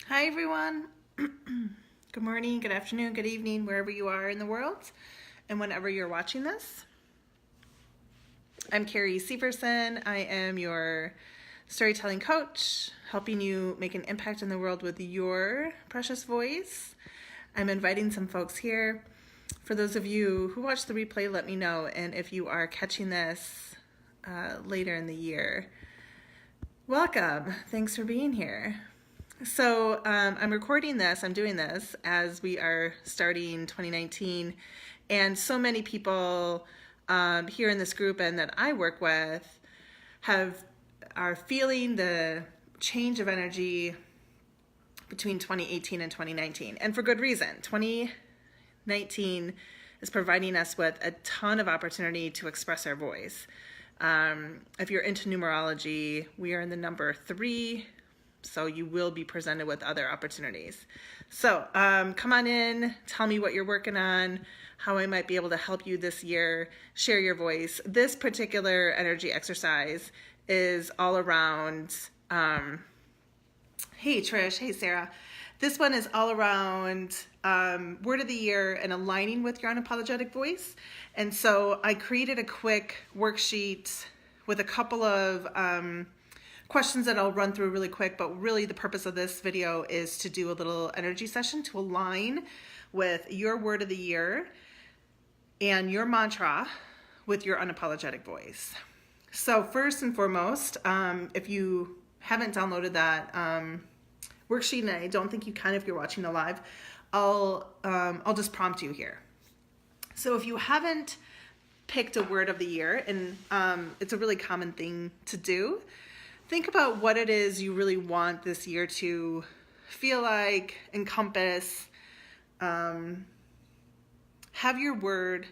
Hi everyone. Good morning, good afternoon, good evening, wherever you are in the world and whenever you're watching this. I'm Carrie Severson. I am your storytelling coach, helping you make an impact in the world with your precious voice. I'm inviting some folks here. For those of you who watch the replay, let me know. And if you are catching this later in the year, welcome. Thanks for being here. So I'm recording this, I'm doing this as we are starting 2019, and so many people here in this group and that I work with are feeling the change of energy between 2018 and 2019, and for good reason. 2019 is providing us with a ton of opportunity to express our voice. If you're into numerology, we are in the number 3. So you will be presented with other opportunities. So come on in, tell me what you're working on, how I might be able to help you this year, share your voice. This particular energy exercise is all around, hey Trish, hey Sarah. This one is all around word of the year and aligning with your unapologetic voice. And so I created a quick worksheet with a couple of questions that I'll run through really quick, but really the purpose of this video is to do a little energy session to align with your word of the year and your mantra with your unapologetic voice. So first and foremost, if you haven't downloaded that worksheet, and I don't think you can if you're watching the live, I'll just prompt you here. So if you haven't picked a word of the year, and it's a really common thing to do, think about what it is you really want this year to feel like, encompass. Have your word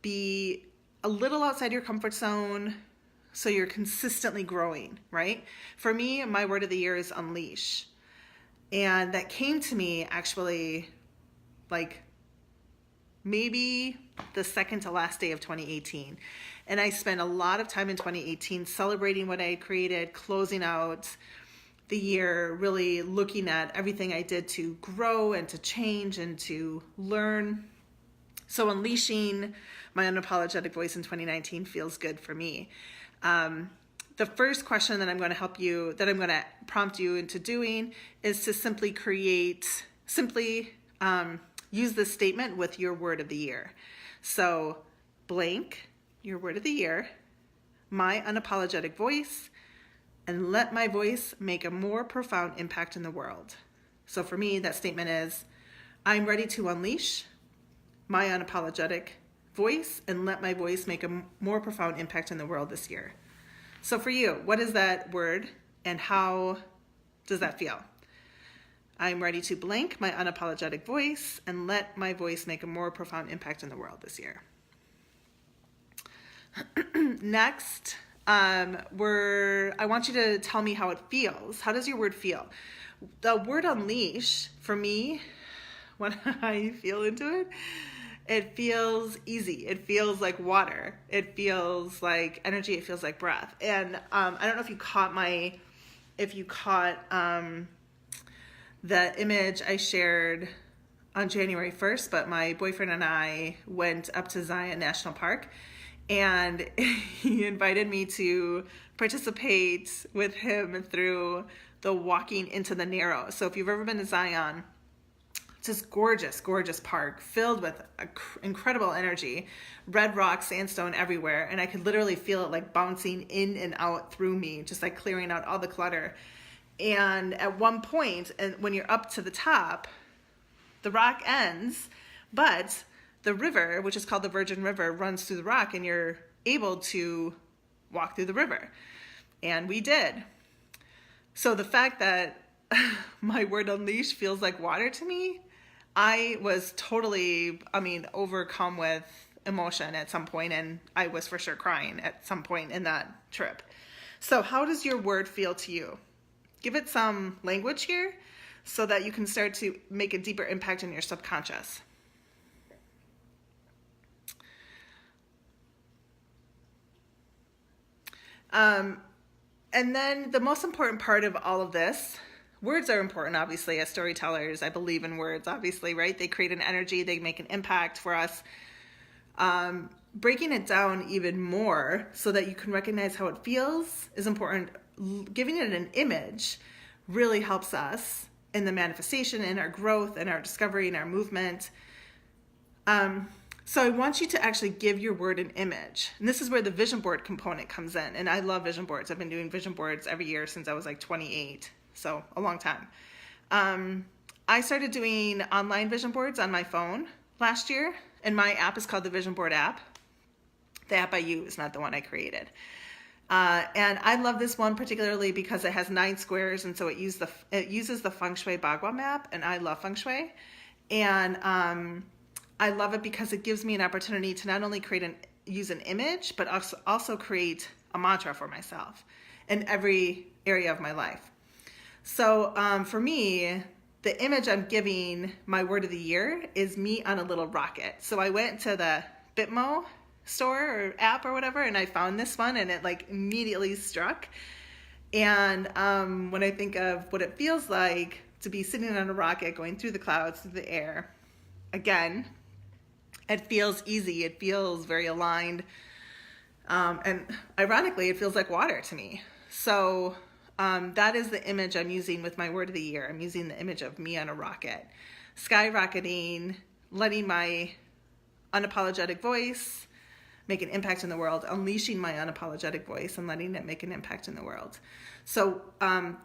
be a little outside your comfort zone so you're consistently growing, right? For me, my word of the year is unleash. And that came to me actually like maybe the second to last day of 2018. And I spent a lot of time in 2018 celebrating what I had created, closing out the year, really looking at everything I did to grow and to change and to learn. So unleashing my unapologetic voice in 2019 feels good for me. The first question that I'm going to prompt you into doing is to simply use this statement with your word of the year. So blank, your word of the year, my unapologetic voice, and let my voice make a more profound impact in the world. So for me, that statement is, I'm ready to unleash my unapologetic voice and let my voice make a more profound impact in the world this year. So for you, what is that word and how does that feel? I'm ready to blank my unapologetic voice and let my voice make a more profound impact in the world this year. Next, I want you to tell me how it feels. How does your word feel? The word unleash, for me, when I feel into it, it feels easy. It feels like water. It feels like energy. It feels like breath. And I don't know if you caught the image I shared on January 1st, but my boyfriend and I went up to Zion National Park, and he invited me to participate with him through the walking into the Narrow. So if you've ever been to Zion, it's this gorgeous, gorgeous park filled with incredible energy, red rock, sandstone everywhere, and I could literally feel it like bouncing in and out through me, just like clearing out all the clutter. And at one point, and when you're up to the top, the rock ends, but the river, which is called the Virgin River, runs through the rock, and you're able to walk through the river. And we did. So the fact that my word unleash feels like water to me, I was totally, overcome with emotion at some point, and I was for sure crying at some point in that trip. So how does your word feel to you? Give it some language here so that you can start to make a deeper impact in your subconscious. And then the most important part of all of this words are important, obviously, as storytellers. I believe in words, obviously, right? They create an energy, they make an impact for us. Breaking it down even more so that you can recognize how it feels is important. Giving it an image really helps us in the manifestation, in our growth, in our discovery, in our movement. So I want you to actually give your word an image. And this is where the vision board component comes in. And I love vision boards. I've been doing vision boards every year since I was like 28. So a long time. I started doing online vision boards on my phone last year. And my app is called the Vision Board app. The app I use, not the one I created. And I love this one particularly because it has 9 squares. And so it uses the Feng Shui Bagua map. And I love Feng Shui. And I love it because it gives me an opportunity to not only use an image, but also create a mantra for myself in every area of my life. So for me, the image I'm giving my word of the year is me on a little rocket. So I went to the Bitmo store or app or whatever, and I found this one, and it like immediately struck. And when I think of what it feels like to be sitting on a rocket going through the clouds, through the air, again, it feels easy. It feels very aligned. And ironically, it feels like water to me. So that is the image I'm using with my word of the year. I'm using the image of me on a rocket, skyrocketing, letting my unapologetic voice make an impact in the world, unleashing my unapologetic voice and letting it make an impact in the world. So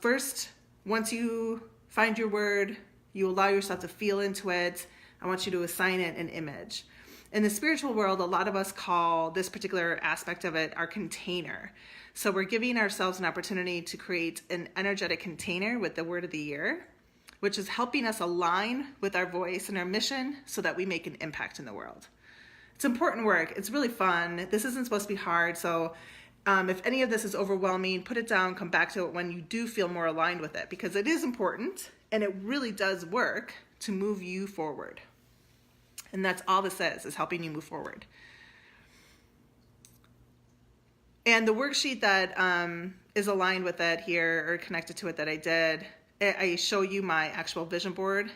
first, once you find your word, you allow yourself to feel into it. I want you to assign it an image. In the spiritual world, a lot of us call this particular aspect of it our container. So we're giving ourselves an opportunity to create an energetic container with the word of the year, which is helping us align with our voice and our mission so that we make an impact in the world. It's important work. It's really fun. This isn't supposed to be hard. So if any of this is overwhelming, put it down, come back to it when you do feel more aligned with it, because it is important and it really does work to move you forward. And that's all this is helping you move forward. And the worksheet that is aligned with it here or connected to it that I did, I show you my actual vision board.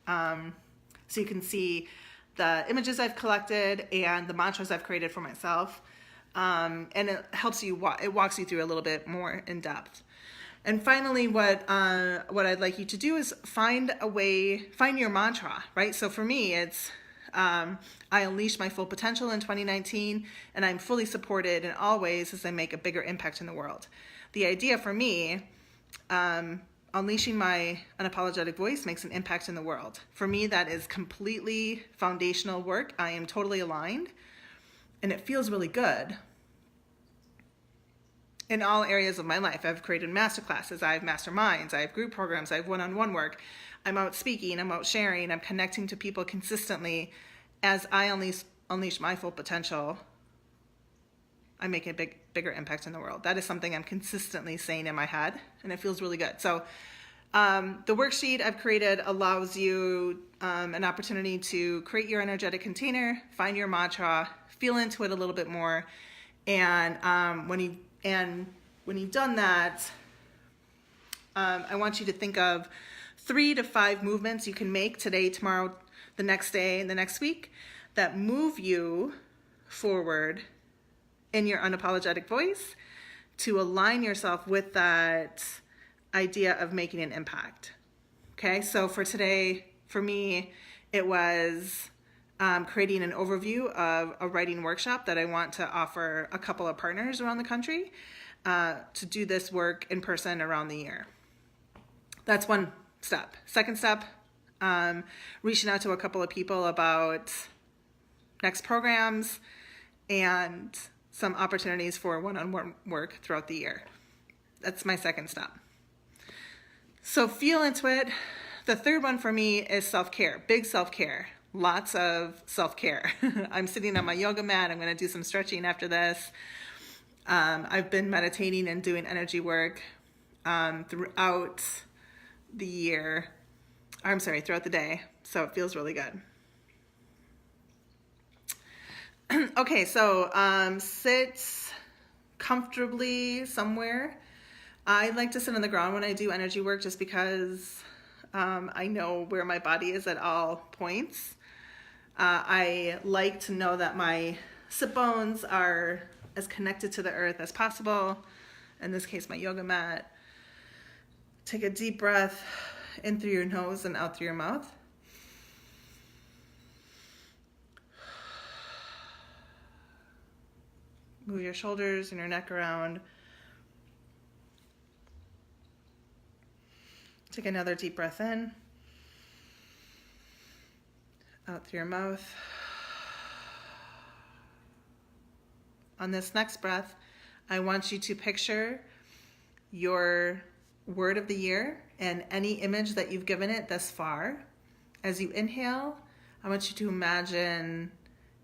So you can see the images I've collected and the mantras I've created for myself. And it helps you, it walks you through a little bit more in depth. And finally, what I'd like you to do is find your mantra, right? So for me, it's, I unleash my full potential in 2019, and I'm fully supported in all ways as I make a bigger impact in the world. The idea for me, unleashing my unapologetic voice makes an impact in the world. For me, that is completely foundational work. I am totally aligned, and it feels really good in all areas of my life. I've created masterclasses, I have masterminds, I have group programs, I have one-on-one work. I'm out speaking, I'm out sharing, I'm connecting to people consistently. As I unleash my full potential, I make a bigger impact in the world. That is something I'm consistently saying in my head, and it feels really good. So the worksheet I've created allows you an opportunity to create your energetic container, find your mantra, feel into it a little bit more, and when you've done that, I want you to think of 3 to 5 movements you can make today, tomorrow, the next day, and the next week that move you forward in your unapologetic voice to align yourself with that idea of making an impact. Okay, so for today, for me, it was creating an overview of a writing workshop that I want to offer a couple of partners around the country to do this work in person around the year. That's one step. Second step, reaching out to a couple of people about next programs and some opportunities for one-on-one work throughout the year. That's my second step. So feel into it. The third one for me is self-care, big self-care, lots of self-care. I'm sitting on my yoga mat. I'm going to do some stretching after this. I've been meditating and doing energy work throughout the year. Throughout the day. So it feels really good. Okay, so sit comfortably somewhere. I like to sit on the ground when I do energy work just because I know where my body is at all points. I like to know that my sit bones are as connected to the earth as possible. In this case, my yoga mat. Take a deep breath in through your nose and out through your mouth. Move your shoulders and your neck around. Take another deep breath in. Out through your mouth. On this next breath, I want you to picture your word of the year and any image that you've given it thus far. As you inhale, I want you to imagine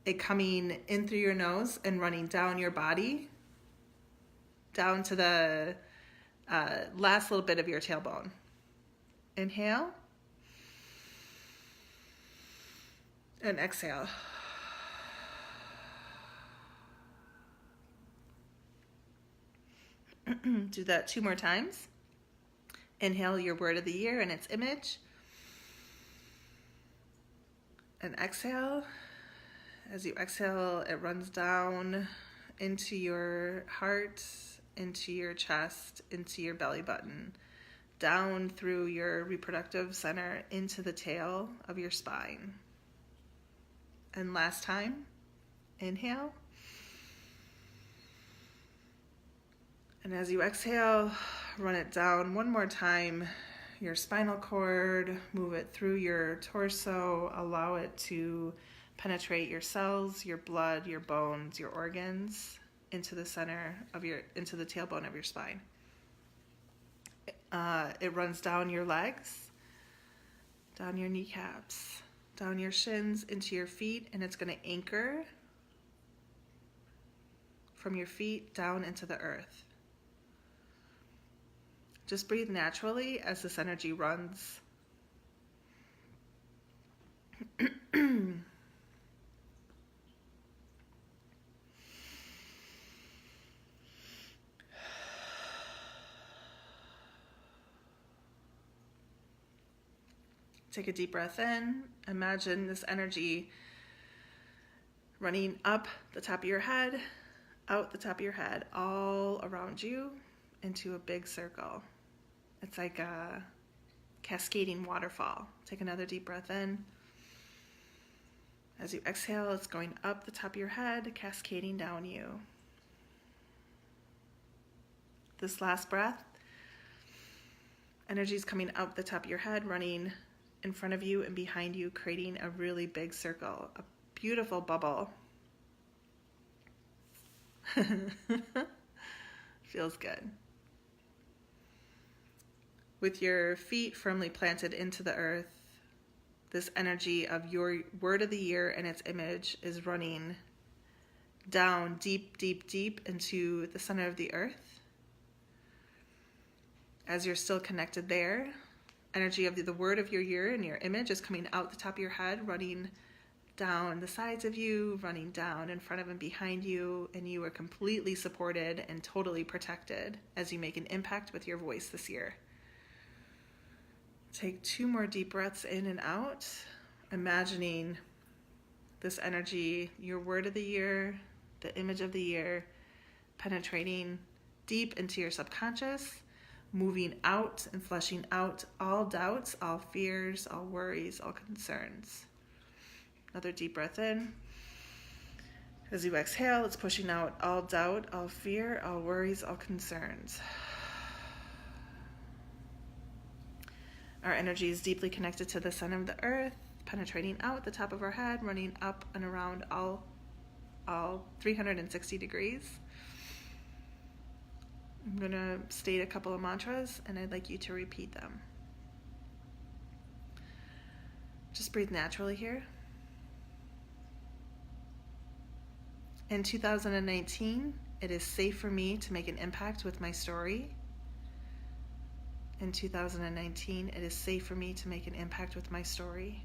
it coming in through your nose and running down your body, down to the last little bit of your tailbone. Inhale. And exhale. Do that 2 more times. Inhale your word of the year and its image. And exhale. As you exhale, it runs down into your heart, into your chest, into your belly button, down through your reproductive center, into the tail of your spine. And last time, inhale. And as you exhale, run it down 1 more time, your spinal cord, move it through your torso, allow it to penetrate your cells, your blood, your bones, your organs, into the center of into the tailbone of your spine. It runs down your legs, down your kneecaps, down your shins, into your feet, and it's going to anchor from your feet down into the earth. Just breathe naturally as this energy runs. Take a deep breath in. Imagine this energy running up the top of your head, out the top of your head, all around you into a big circle. It's like a cascading waterfall. Take another deep breath in. As you exhale, it's going up the top of your head, cascading down you. This last breath, energy is coming up the top of your head, running in front of you and behind you, creating a really big circle, a beautiful bubble. Feels good. With your feet firmly planted into the earth, this energy of your word of the year and its image is running down deep, deep, deep into the center of the earth. As you're still connected there, energy of the word of your year and your image is coming out the top of your head, running down the sides of you, running down in front of and behind you, and you are completely supported and totally protected as you make an impact with your voice this year. Take 2 more deep breaths in and out, imagining this energy, your word of the year, the image of the year, penetrating deep into your subconscious, moving out and flushing out all doubts, all fears, all worries, all concerns. Another deep breath in. As you exhale, it's pushing out all doubt, all fear, all worries, all concerns. Our energy is deeply connected to the center of the earth, penetrating out the top of our head, running up and around all 360 degrees. I'm going to state a couple of mantras, and I'd like you to repeat them. Just breathe naturally here. In 2019, it is safe for me to make an impact with my story. In 2019, it is safe for me to make an impact with my story.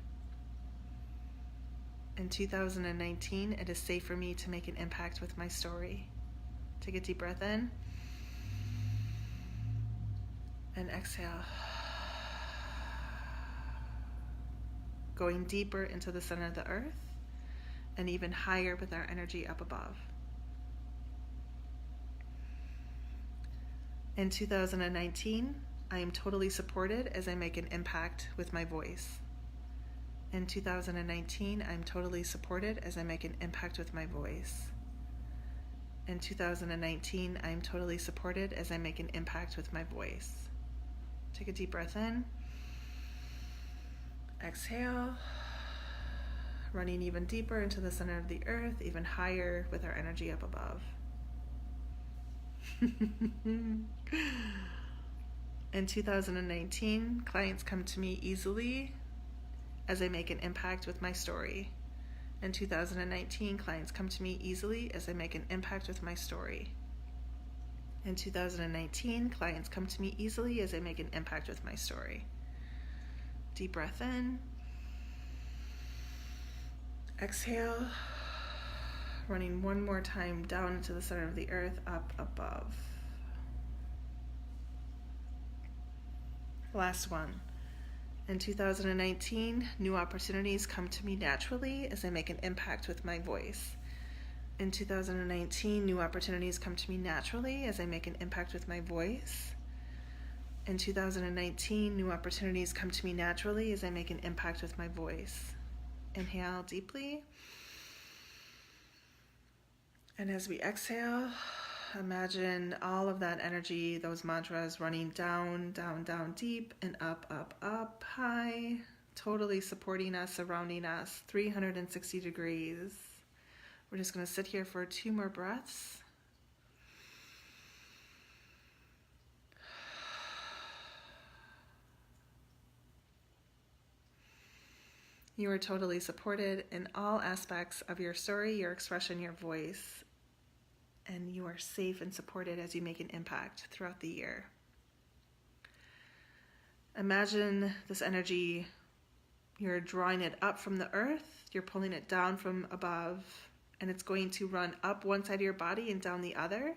In 2019, it is safe for me to make an impact with my story. Take a deep breath in. And exhale. Going deeper into the center of the earth and even higher with our energy up above. In 2019, I am totally supported as I make an impact with my voice. In 2019, I'm totally supported as I make an impact with my voice. In 2019, I'm totally supported as I make an impact with my voice. Take a deep breath in. Exhale. Running even deeper into the center of the earth, even higher with our energy up above. In 2019, clients come to me easily as I make an impact with my story. In 2019, clients come to me easily as I make an impact with my story. In 2019, clients come to me easily as I make an impact with my story. Deep breath in. Exhale. Running one more time down into the center of the earth, up above. Last one. In 2019, new opportunities come to me naturally as I make an impact with my voice. In 2019, new opportunities come to me naturally as I make an impact with my voice. In 2019, new opportunities come to me naturally as I make an impact with my voice. Inhale deeply. And as we exhale, imagine all of that energy, those mantras running down, down, down deep, and up, up, up, high, totally supporting us, surrounding us, 360 degrees. We're just going to sit here for 2 more breaths. You are totally supported in all aspects of your story, your expression, your voice, and you are safe and supported as you make an impact throughout the year. Imagine this energy, you're drawing it up from the earth, you're pulling it down from above, and it's going to run up one side of your body and down the other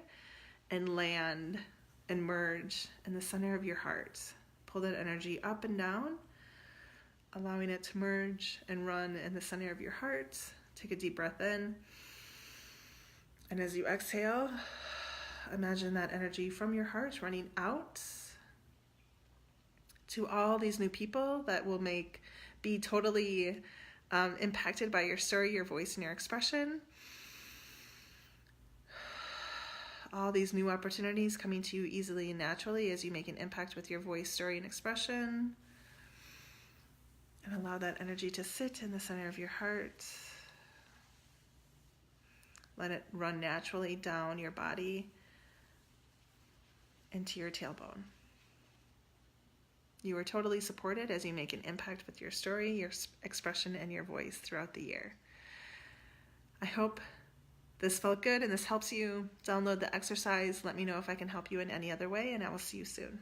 and land and merge in the center of your heart. Pull that energy up and down, allowing it to merge and run in the center of your heart. Take a deep breath in. And as you exhale, imagine that energy from your heart running out to all these new people that will be totally impacted by your story, your voice, and your expression. All these new opportunities coming to you easily and naturally as you make an impact with your voice, story, and expression. And allow that energy to sit in the center of your heart. Let it run naturally down your body into your tailbone. You are totally supported as you make an impact with your story, your expression, and your voice throughout the year. I hope this felt good and this helps you. Download the exercise. Let me know if I can help you in any other way, and I will see you soon.